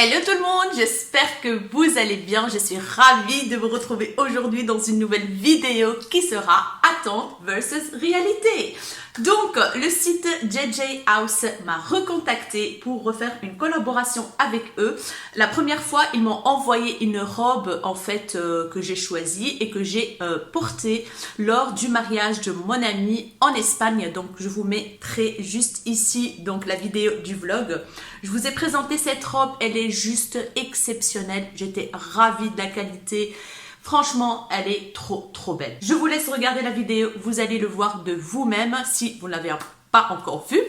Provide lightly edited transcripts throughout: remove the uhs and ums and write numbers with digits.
Hello tout le monde, j'espère que vous allez bien. Je suis ravie de vous retrouver aujourd'hui dans une nouvelle vidéo qui sera attente versus réalité. Donc, le site JJ House m'a recontacté pour refaire une collaboration avec eux. La première fois, ils m'ont envoyé une robe en fait que j'ai choisie et que j'ai portée lors du mariage de mon ami en Espagne. Donc, je vous mettrai juste ici donc la vidéo du vlog. Je vous ai présenté cette robe, elle est juste exceptionnelle. J'étais ravie de la qualité. Franchement, elle est trop belle. Je vous laisse regarder la vidéo, vous allez le voir de vous-même si vous ne l'avez pas encore vu.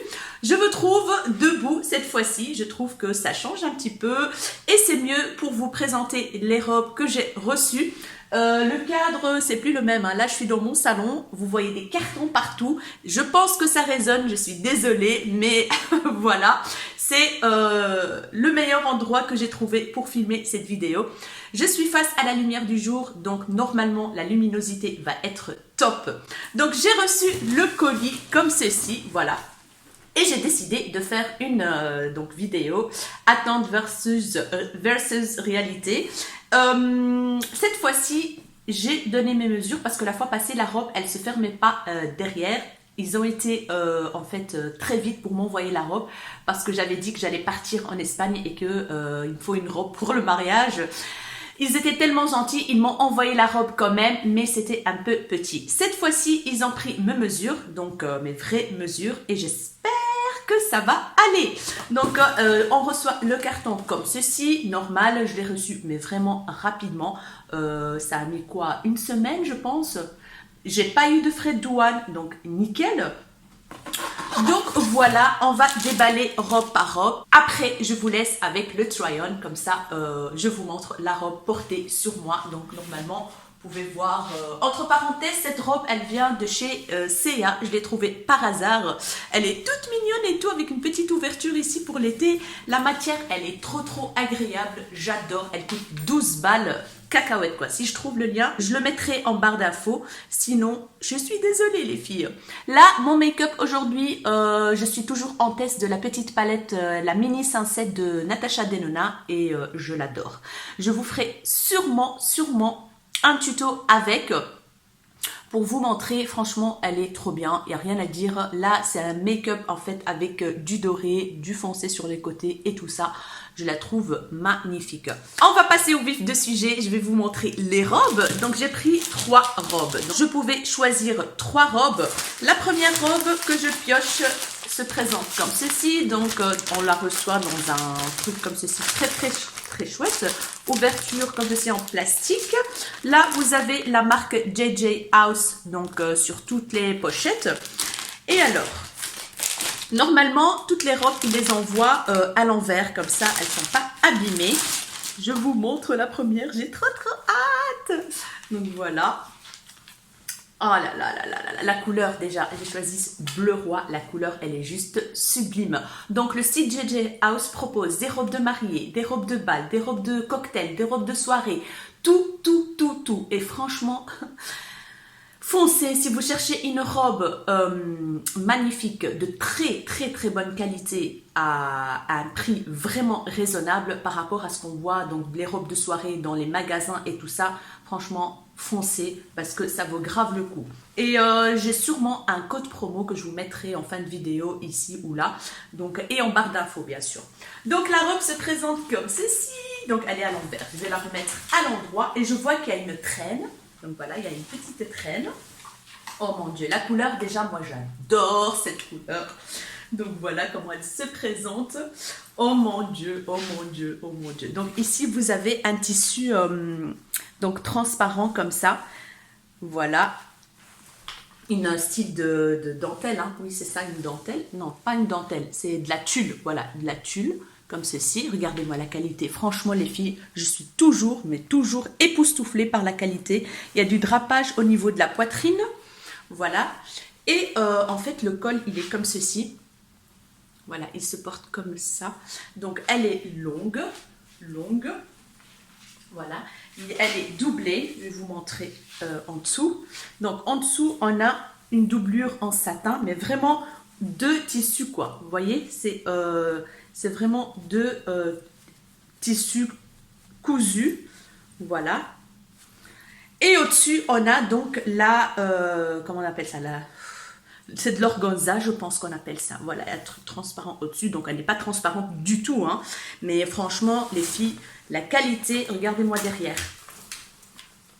Je me trouve debout cette fois-ci, je trouve que ça change un petit peu et c'est mieux pour vous présenter les robes que j'ai reçues. Le cadre, c'est plus le même, hein. Là, je suis dans mon salon, vous voyez des cartons partout. Je pense que ça résonne, je suis désolée, mais voilà. C'est le meilleur endroit que j'ai trouvé pour filmer cette vidéo. Je suis face à la lumière du jour, donc normalement la luminosité va être top. Donc j'ai reçu le colis comme ceci, voilà. Et j'ai décidé de faire une vidéo attente versus réalité. Cette fois-ci, j'ai donné mes mesures parce que la fois passée, la robe, elle se fermait pas derrière. Ils ont été en fait très vite pour m'envoyer la robe parce que j'avais dit que j'allais partir en Espagne et que il me faut une robe pour le mariage. Ils étaient tellement gentils, ils m'ont envoyé la robe quand même, mais c'était un peu petit. Cette fois-ci, ils ont pris mes mesures, donc mes vraies mesures, et j'espère que ça va aller. Donc, on reçoit le carton comme ceci, normal, je l'ai reçu, mais vraiment rapidement. Ça a mis quoi? Une semaine, je pense. J'ai pas eu de frais de douane, donc nickel. Donc voilà, on va déballer robe par robe. Après, je vous laisse avec le try-on, comme ça, je vous montre la robe portée sur moi. Donc normalement, vous pouvez voir, entre parenthèses, cette robe, elle vient de chez C&A. Je l'ai trouvée par hasard. Elle est toute mignonne et tout, avec une petite ouverture ici pour l'été. La matière, elle est trop agréable. J'adore. Elle coûte 12 balles. Cacahuète quoi. Si je trouve le lien, je le mettrai en barre d'infos. Sinon, je suis désolée les filles. Là, mon make-up aujourd'hui, je suis toujours en test de la petite palette, la mini Sunset de Natasha Denona et je l'adore. Je vous ferai sûrement un tuto avec pour vous montrer. Franchement, elle est trop bien, il n'y a rien à dire. Là, c'est un make-up en fait avec du doré, du foncé sur les côtés et tout ça. Je la trouve magnifique. On va passer au vif du sujet. Je vais vous montrer les robes. Donc, j'ai pris 3 robes. Donc, je pouvais choisir 3 robes. La première robe que je pioche se présente comme ceci. Donc, on la reçoit dans un truc comme ceci, très chouette. Ouverture comme ceci en plastique. Là, vous avez la marque JJ House, donc sur toutes les pochettes. Et alors, normalement, toutes les robes, ils les envoient à l'envers, comme ça, elles ne sont pas abîmées. Je vous montre la première, j'ai trop hâte. Donc voilà. Oh là là là là là, la couleur déjà, j'ai choisi bleu roi, la couleur elle est juste sublime. Donc le site JJ House propose des robes de mariée, des robes de bal, des robes de cocktail, des robes de soirée, tout. Et franchement, foncez si vous cherchez une robe magnifique, de très bonne qualité à un prix vraiment raisonnable par rapport à ce qu'on voit, donc les robes de soirée dans les magasins et tout ça. Franchement, foncez parce que ça vaut grave le coup. Et j'ai sûrement un code promo que je vous mettrai en fin de vidéo ici ou là, donc, et en barre d'infos bien sûr. Donc la robe se présente comme ceci, donc elle est à l'envers. Je vais la remettre à l'endroit et je vois qu'il y a une traîne. Donc voilà, il y a une petite traîne. Oh mon Dieu, la couleur déjà, moi j'adore cette couleur. Donc voilà comment elle se présente. Oh mon Dieu. Donc ici vous avez un tissu donc transparent comme ça. Voilà. Un style de dentelle, hein. Oui c'est ça, une dentelle. Non, pas une dentelle, c'est de la tulle. Voilà, de la tulle. Comme ceci, regardez-moi la qualité. Franchement, les filles, je suis toujours époustouflée par la qualité. Il y a du drapage au niveau de la poitrine. Voilà. Et en fait, le col, il est comme ceci. Voilà, il se porte comme ça. Donc, elle est longue. Voilà. Elle est doublée. Je vais vous montrer en dessous. Donc, en dessous, on a une doublure en satin, mais vraiment 2 tissus, quoi. Vous voyez, c'est vraiment 2 tissu cousu, voilà. Et au-dessus, on a donc la, comment on appelle ça, c'est de l'organza, je pense qu'on appelle ça. Voilà, un truc transparent au-dessus. Donc, elle n'est pas transparente du tout. Hein. Mais franchement, les filles, la qualité, regardez-moi derrière.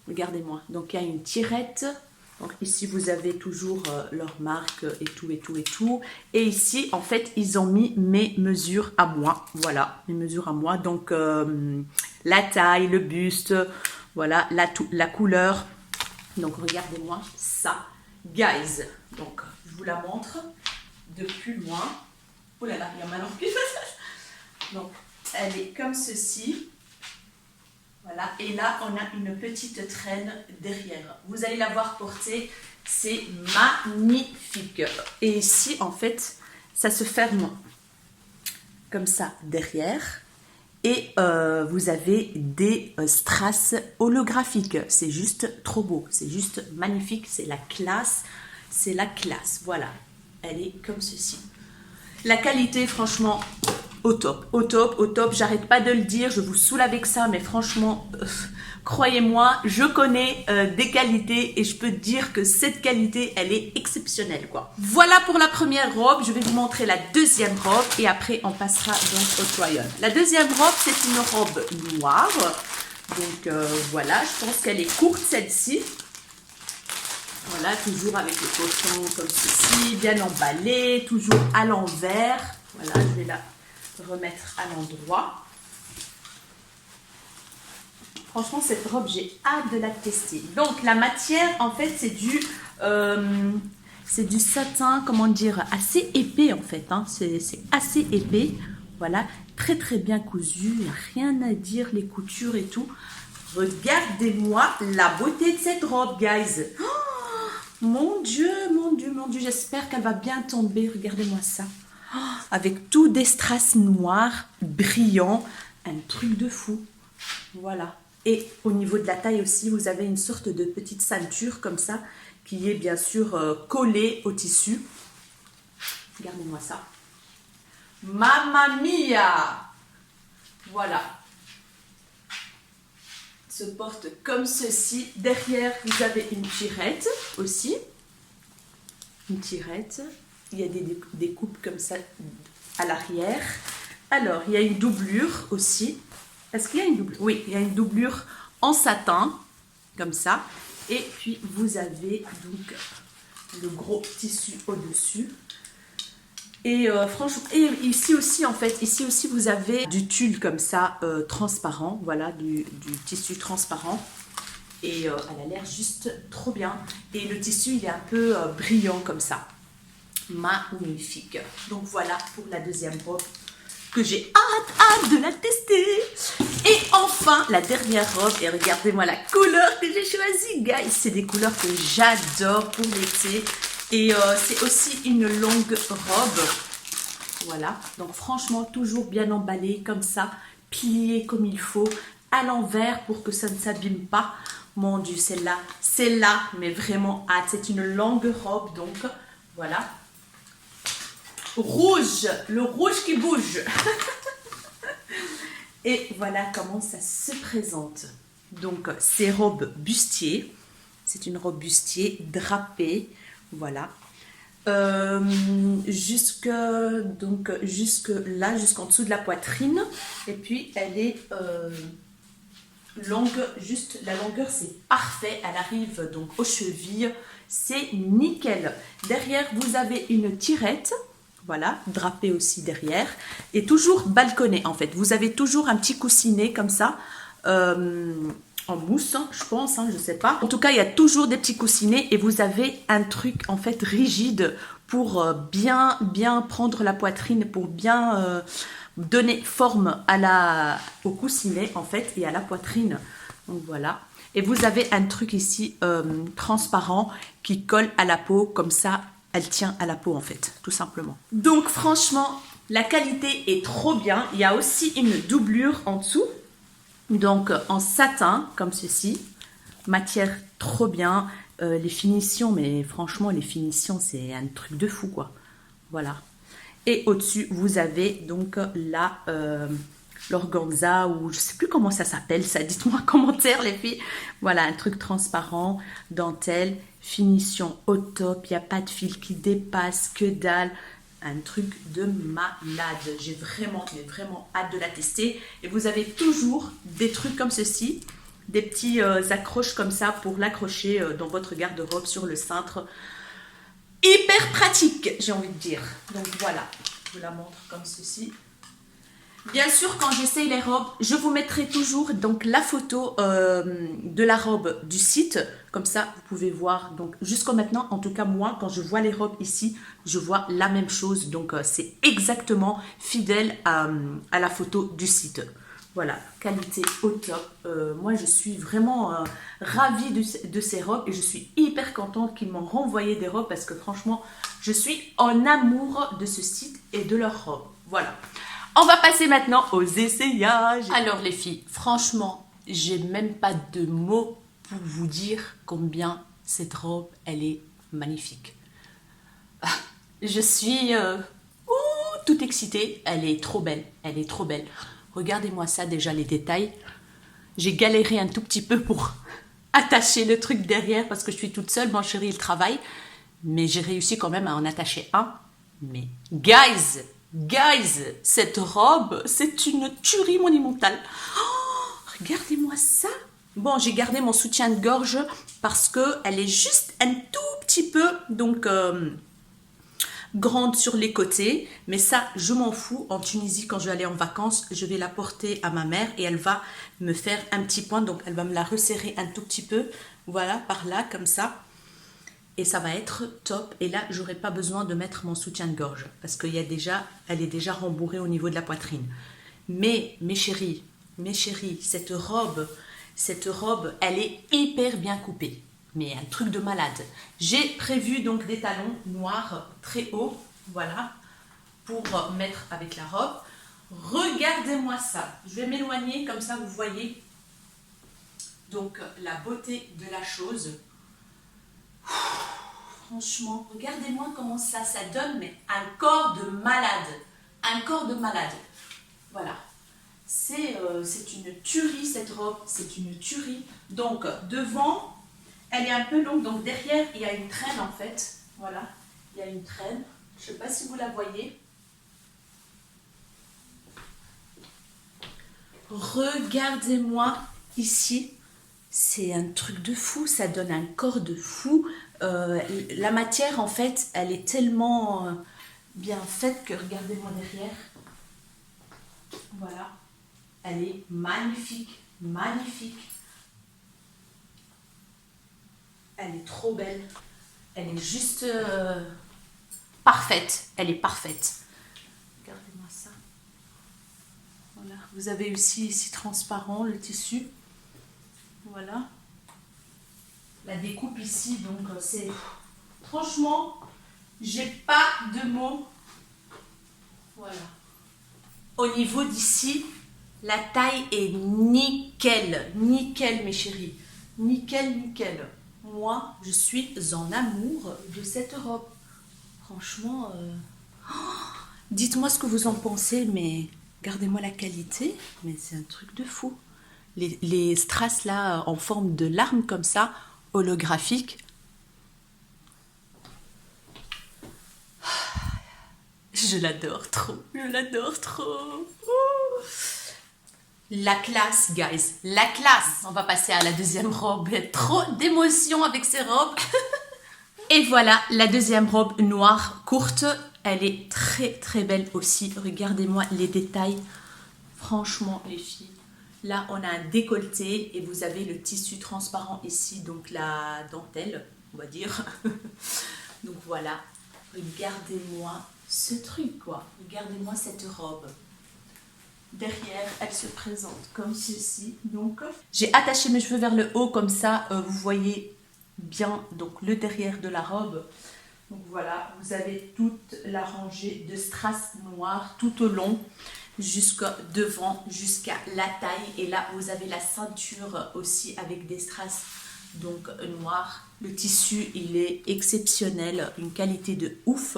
Regardez-moi. Donc, il y a une tirette. Donc, ici, vous avez toujours leur marque et tout, et tout, et tout. Et ici, en fait, ils ont mis mes mesures à moi. Voilà, mes mesures à moi. Donc, la taille, le buste, voilà, la couleur. Donc, regardez-moi ça. Guys, donc, je vous la montre de plus loin. Oh là là, il y a ma lampe. Donc, elle est comme ceci. Voilà, et là, on a une petite traîne derrière. Vous allez la voir porter, c'est magnifique. Et ici, en fait, ça se ferme comme ça derrière. Et vous avez des strass holographiques. C'est juste trop beau, c'est juste magnifique, c'est la classe. C'est la classe, voilà. Elle est comme ceci. La qualité, franchement, au top, au top, au top. J'arrête pas de le dire, je vous saoule avec ça, mais franchement, croyez-moi, je connais des qualités et je peux dire que cette qualité, elle est exceptionnelle, quoi. Voilà pour la première robe. Je vais vous montrer la deuxième robe et après, on passera donc au try-on. La deuxième robe, c'est une robe noire. Donc, voilà, je pense qu'elle est courte, celle-ci. Voilà, toujours avec le coton comme ceci, bien emballé, toujours à l'envers. Voilà, je vais la remettre à l'endroit. Franchement, cette robe, j'ai hâte de la tester. Donc, la matière, en fait, c'est du satin, comment dire, assez épais, en fait. Hein. C'est assez épais. Voilà, très, très bien cousu. Il n'y a rien à dire, les coutures et tout. Regardez-moi la beauté de cette robe, guys. Oh, mon Dieu, mon Dieu, mon Dieu. J'espère qu'elle va bien tomber. Regardez-moi ça. Oh, avec tout des strass noirs, brillants. Un truc de fou. Voilà. Et au niveau de la taille aussi, vous avez une sorte de petite ceinture comme ça, qui est bien sûr collée au tissu. Regardez-moi ça. Mamma mia! Voilà. Se porte comme ceci. Derrière, vous avez une tirette aussi. Une tirette. Il y a des coupes comme ça à l'arrière. Alors, il y a une doublure aussi. Est-ce qu'il y a une doublure? Oui, il y a une doublure en satin, comme ça. Et puis, vous avez donc le gros tissu au-dessus. Et franchement, et ici aussi, en fait, ici aussi, vous avez du tulle comme ça, transparent. Voilà, du tissu transparent. Et elle a l'air juste trop bien. Et le tissu, il est un peu brillant comme ça. Magnifique. Donc, voilà pour la deuxième robe, que j'ai hâte de la tester. Et enfin, la dernière robe. Et regardez-moi la couleur que j'ai choisie, guys. C'est des couleurs que j'adore pour l'été. Et c'est aussi une longue robe. Voilà. Donc, franchement, toujours bien emballée comme ça. Pliée comme il faut. À l'envers pour que ça ne s'abîme pas. Mon Dieu, celle-là, mais vraiment hâte. C'est une longue robe, donc voilà. Rouge, le rouge qui bouge. Et voilà comment ça se présente. Donc, c'est robe bustier. C'est une robe bustier drapée. Voilà. Jusque là, jusqu'en dessous de la poitrine. Et puis, elle est longue. Juste la longueur, c'est parfait. Elle arrive donc aux chevilles. C'est nickel. Derrière, vous avez une tirette. Voilà, drapé aussi derrière. Et toujours balconné, en fait. Vous avez toujours un petit coussinet comme ça, en mousse, je pense, hein, je ne sais pas. En tout cas, il y a toujours des petits coussinets et vous avez un truc, en fait, rigide pour bien prendre la poitrine, pour bien donner forme au coussinet, en fait, et à la poitrine. Donc, voilà. Et vous avez un truc ici, transparent, qui colle à la peau, comme ça. Elle tient à la peau, en fait, tout simplement. Donc, franchement, la qualité est trop bien. Il y a aussi une doublure en dessous. Donc, en satin, comme ceci. Matière trop bien. Les finitions, mais franchement, les finitions, c'est un truc de fou, quoi. Voilà. Et au-dessus, vous avez donc l'organza ou je sais plus comment ça s'appelle ça. Dites-moi en commentaire les filles. Voilà, un truc transparent, dentelle, finition au top. Il n'y a pas de fil qui dépasse, que dalle. Un truc de malade. J'ai vraiment, mais vraiment hâte de la tester. Et vous avez toujours des trucs comme ceci. Des petits accroches comme ça pour l'accrocher dans votre garde-robe sur le cintre. Hyper pratique, j'ai envie de dire. Donc voilà, je vous la montre comme ceci. Bien sûr, quand j'essaye les robes, je vous mettrai toujours donc la photo de la robe du site. Comme ça, vous pouvez voir. Donc jusqu'à maintenant, en tout cas moi, quand je vois les robes ici, je vois la même chose. Donc c'est exactement fidèle à la photo du site. Voilà, qualité au top. Moi, je suis vraiment ravie de ces robes et je suis hyper contente qu'ils m'ont renvoyé des robes parce que franchement, je suis en amour de ce site et de leurs robes. Voilà. On va passer maintenant aux essayages. Alors les filles, franchement, j'ai même pas de mots pour vous dire combien cette robe, elle est magnifique. Je suis toute excitée. Elle est trop belle, elle est trop belle. Regardez-moi ça déjà, les détails. J'ai galéré un tout petit peu pour attacher le truc derrière parce que je suis toute seule. Mon chéri, il travaille. Mais j'ai réussi quand même à en attacher un. Mais guys, cette robe, c'est une tuerie monumentale. Oh, regardez-moi ça. Bon, j'ai gardé mon soutien de gorge parce qu'elle est juste un tout petit peu donc grande sur les côtés. Mais ça, je m'en fous. En Tunisie, quand je vais aller en vacances, je vais la porter à ma mère et elle va me faire un petit point. Donc, elle va me la resserrer un tout petit peu. Voilà, par là, comme ça. Et ça va être top. Et là, j'aurai pas besoin de mettre mon soutien de gorge parce qu'elle est déjà rembourrée au niveau de la poitrine. Mais mes chéris, cette robe, elle est hyper bien coupée. Mais un truc de malade. J'ai prévu donc des talons noirs très hauts, voilà, pour mettre avec la robe. Regardez-moi ça. Je vais m'éloigner comme ça, vous voyez. Donc la beauté de la chose. Franchement, regardez-moi comment ça donne, mais un corps de malade. Un corps de malade. Voilà. C'est une tuerie cette robe, c'est une tuerie. Donc devant, elle est un peu longue, donc derrière, il y a une traîne en fait. Voilà, il y a une traîne. Je ne sais pas si vous la voyez. Regardez-moi ici. C'est un truc de fou, ça donne un corps de fou. La matière, en fait, elle est tellement bien faite que regardez-moi derrière. Voilà. Elle est magnifique, magnifique. Elle est trop belle. Elle est juste parfaite. Elle est parfaite. Regardez-moi ça. Voilà. Vous avez aussi ici transparent le tissu. Voilà. La découpe ici, donc c'est... Franchement, j'ai pas de mots. Voilà. Au niveau d'ici, la taille est nickel. Nickel, mes chéris. Nickel, nickel. Moi, je suis en amour de cette robe. Franchement, dites-moi ce que vous en pensez, mais regardez-moi la qualité. Mais c'est un truc de fou. Les strass là, en forme de larmes comme ça, holographiques. Je l'adore trop. Je l'adore trop. Ouh. La classe, guys. La classe. On va passer à la deuxième robe. Trop d'émotions avec ces robes. Et voilà, la deuxième robe noire courte. Elle est très très belle aussi. Regardez-moi les détails. Franchement, les filles. Là, on a un décolleté et vous avez le tissu transparent ici, donc la dentelle, on va dire. Donc voilà, regardez-moi ce truc, quoi. Regardez-moi cette robe. Derrière, elle se présente comme ceci. Donc, j'ai attaché mes cheveux vers le haut, comme ça, vous voyez bien donc le derrière de la robe. Donc voilà, vous avez toute la rangée de strass noirs tout au long. Jusqu'à devant, jusqu'à la taille. Et là, vous avez la ceinture aussi avec des strass donc noirs. Le tissu, il est exceptionnel, une qualité de ouf.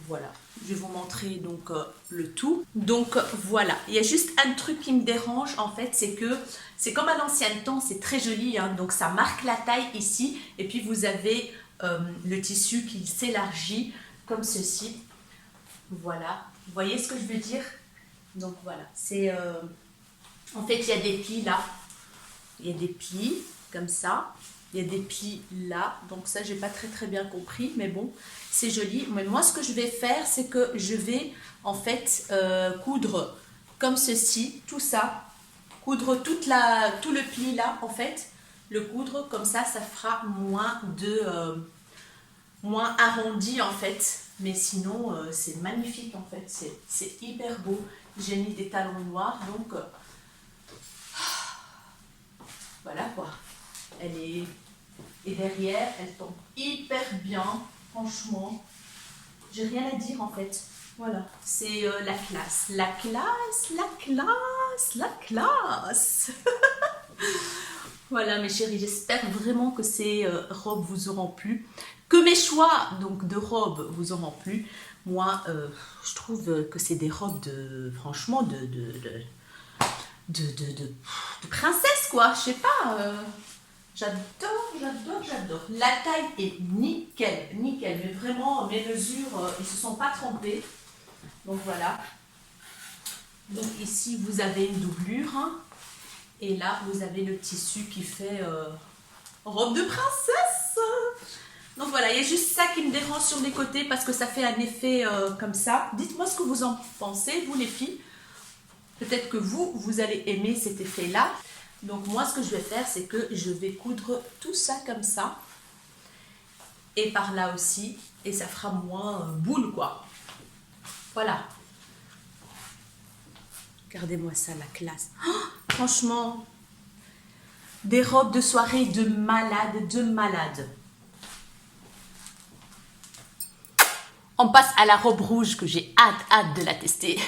voilà, je vais vous montrer donc le tout. Donc voilà, il y a juste un truc qui me dérange en fait, c'est que c'est comme à l'ancien temps, c'est très joli, hein, donc ça marque la taille ici, et puis vous avez le tissu qui s'élargit comme ceci. Voilà, vous voyez ce que je veux dire? Donc voilà, c'est en fait il y a des plis là, il y a des plis comme ça. Il y a des plis là, donc ça j'ai pas très bien compris, mais bon, c'est joli. Mais moi ce que je vais faire, c'est que je vais en fait coudre comme ceci, tout ça, coudre tout le pli là en fait, le coudre comme ça fera moins arrondi en fait. Mais sinon c'est magnifique en fait, c'est hyper beau. J'ai mis des talons noirs, donc voilà quoi. Et derrière, elle tombe hyper bien, franchement. J'ai rien à dire en fait. Voilà, c'est la classe. La classe, la classe, la classe. Voilà mes chéris, j'espère vraiment que ces robes vous auront plu. Que mes choix donc de robes vous auront plu. Moi, je trouve que c'est des robes franchement, de princesse quoi, je sais pas. J'adore. La taille est nickel. Mais vraiment, mes mesures, ils se sont pas trompés. Donc voilà. Donc ici, vous avez une doublure. Hein, et là, vous avez le tissu qui fait robe de princesse. Donc voilà, il y a juste ça qui me dérange sur les côtés parce que ça fait un effet comme ça. Dites-moi ce que vous en pensez, vous les filles. Peut-être que vous allez aimer cet effet-là. Donc moi, ce que je vais faire, c'est que je vais coudre tout ça comme ça. Et par là aussi. Et ça fera moins boule, quoi. Voilà. Regardez-moi ça, la classe. Oh, franchement, des robes de soirée de malade. On passe à la robe rouge que j'ai hâte de la tester.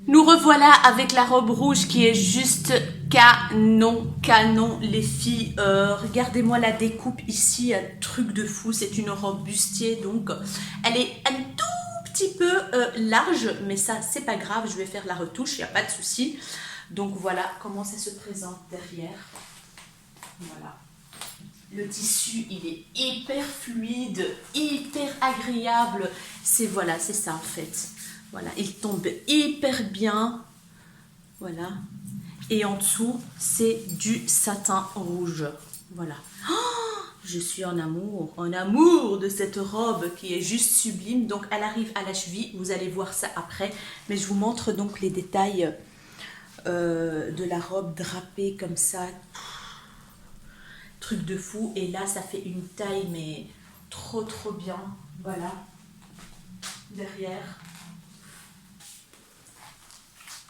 Nous revoilà avec la robe rouge qui est juste canon, les filles. Regardez-moi la découpe ici, un truc de fou. C'est une robe bustier, donc elle est un tout petit peu large, mais ça, c'est pas grave. Je vais faire la retouche, il n'y a pas de souci. Donc voilà comment ça se présente derrière. Voilà. Le tissu, il est hyper fluide, hyper agréable. C'est ça en fait. Voilà, il tombe hyper bien. Voilà. Et en dessous, c'est du satin rouge. Voilà. Oh, je suis en amour de cette robe qui est juste sublime. Donc, elle arrive à la cheville. Vous allez voir ça après. Mais je vous montre donc les détails de la robe drapée comme ça. Truc de fou. Et là, ça fait une taille, mais trop bien. Voilà. Derrière.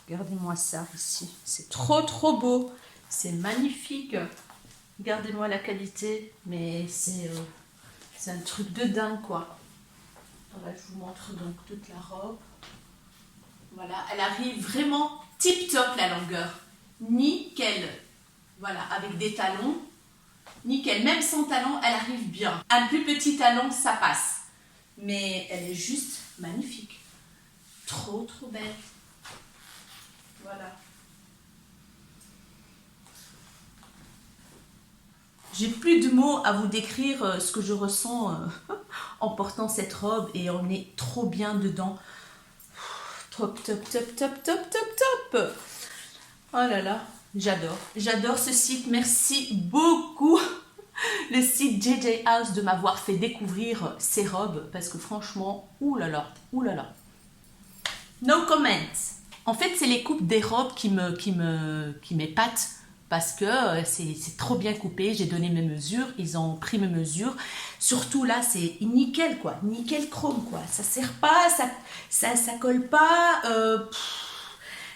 Regardez-moi ça ici, c'est trop beau, c'est magnifique. Regardez-moi la qualité, mais c'est un truc de dingue quoi. Voilà, je vous montre donc toute la robe. Voilà, elle arrive vraiment tip top la longueur, nickel. Voilà, avec des talons, nickel. Même sans talons, elle arrive bien. Un plus petit talon, ça passe, mais elle est juste magnifique, trop belle. Voilà. J'ai plus de mots à vous décrire ce que je ressens en portant cette robe et on est trop bien dedans. Top. Oh là là, j'adore ce site. Merci beaucoup le site JJ House de m'avoir fait découvrir ces robes parce que franchement, oulala. No comments. En fait, c'est les coupes des robes qui m'épatent parce que c'est trop bien coupé. J'ai donné mes mesures, ils ont pris mes mesures. Surtout là, c'est nickel quoi, nickel chrome quoi. Ça sert pas, ça colle pas.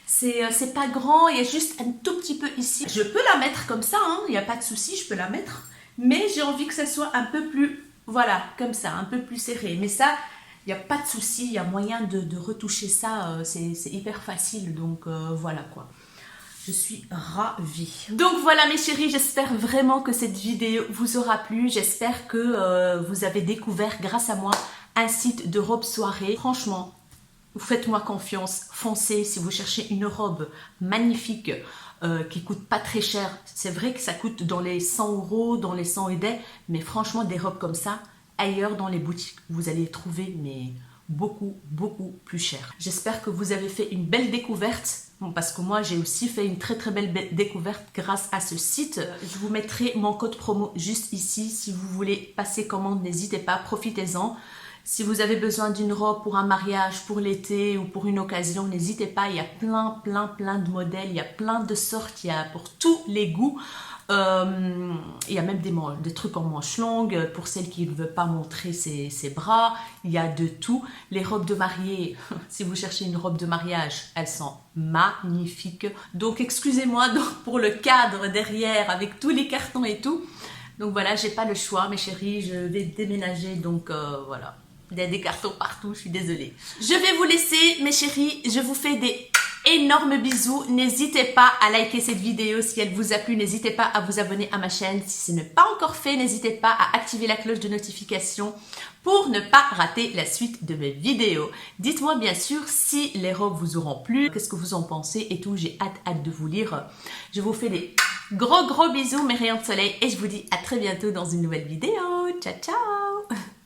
C'est pas grand, il y a juste un tout petit peu ici. Je peux la mettre comme ça, hein, il n'y a pas de souci, je peux la mettre. Mais j'ai envie que ça soit un peu plus, voilà, comme ça, un peu plus serré. Mais ça, il n'y a pas de souci, il y a moyen de retoucher ça, c'est hyper facile, donc voilà quoi. Je suis ravie. Donc voilà mes chéris, j'espère vraiment que cette vidéo vous aura plu. J'espère que vous avez découvert grâce à moi un site de robes soirée. Franchement, faites-moi confiance, foncez si vous cherchez une robe magnifique qui coûte pas très cher. C'est vrai que ça coûte dans les 100 €, dans les 100 et des, mais franchement des robes comme ça, ailleurs dans les boutiques, vous allez les trouver mais beaucoup plus cher. J'espère que vous avez fait une belle découverte. Bon, parce que moi j'ai aussi fait une très belle découverte grâce à ce site. Je vous mettrai mon code promo juste ici. Si vous voulez passer commande, n'hésitez pas, profitez-en. Si vous avez besoin d'une robe pour un mariage, pour l'été ou pour une occasion, n'hésitez pas. Il y a plein de modèles, il y a plein de sortes, il y a pour tous les goûts. Il y a même des trucs en manches longues pour celles qui ne veulent pas montrer ses bras. Il y a de tout. Les robes de mariée, si vous cherchez une robe de mariage, elles sont magnifiques. Donc excusez-moi pour le cadre derrière avec tous les cartons et tout. Donc voilà, j'ai pas le choix mes chéris, je vais déménager donc voilà. Il y a des cartons partout, je suis désolée. Je vais vous laisser mes chéris, je vous fais des énormes bisous. N'hésitez pas à liker cette vidéo si elle vous a plu. N'hésitez pas à vous abonner à ma chaîne si ce n'est pas encore fait. N'hésitez pas à activer la cloche de notification pour ne pas rater la suite de mes vidéos. Dites-moi bien sûr si les robes vous auront plu, qu'est-ce que vous en pensez et tout. J'ai hâte de vous lire. Je vous fais des gros bisous mes rayons de soleil et je vous dis à très bientôt dans une nouvelle vidéo. Ciao ciao.